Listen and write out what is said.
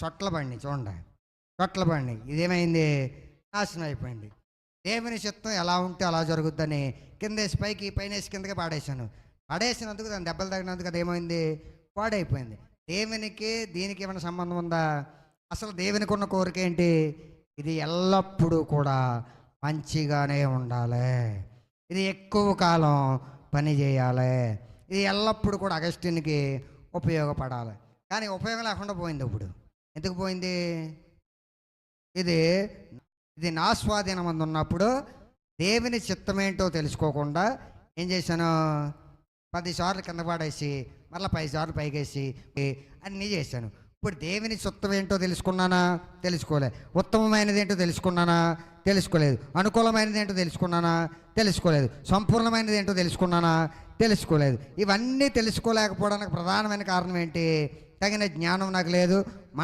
సొట్ల బండి చూడండి, సొట్ల బండి ఇదేమైంది, నాశనం అయిపోయింది. దేవుని చిత్తం ఎలా ఉంటే అలా జరుగుద్దని కిందేసి పైకి, పైనేసి కిందకి పాడేశాను. పడేసినందుకు దాని దెబ్బలు తగినందుకు అది ఏమైంది, పాడైపోయింది. దేవునికి దీనికి ఏమైనా సంబంధం ఉందా? అసలు దేవునికి ఉన్న కోరిక ఏంటి? ఇది ఎల్లప్పుడూ కూడా మంచిగానే ఉండాలి, ఇది ఎక్కువ కాలం పని చేయాలి, ఇది ఎల్లప్పుడూ కూడా అగస్టిన్కి ఉపయోగపడాలి. కానీ ఉపయోగం లేకుండా పోయింది. ఇప్పుడు ఎందుకు పోయింది? ఇది ఇది నా స్వాధీనం అందు ఉన్నప్పుడు దేవుని చిత్తమేంటో తెలుసుకోకుండా ఏం చేశాను, 10 సార్లు కింద పడేసి మళ్ళీ 10 సార్లు పైకేసి అన్నీ చేశాను. ఇప్పుడు దేవుని చిత్తం ఏంటో తెలుసుకున్నానా? తెలుసుకోలే. ఉత్తమమైనది ఏంటో తెలుసుకున్నానా? తెలుసుకోలేదు. అనుకూలమైనది ఏంటో తెలుసుకున్నానా? తెలుసుకోలేదు. సంపూర్ణమైనది ఏంటో తెలుసుకున్నానా? తెలుసుకోలేదు. ఇవన్నీ తెలుసుకోలేకపోవడానికి ప్రధానమైన కారణం ఏంటి? తగిన జ్ఞానం నాకు లేదు.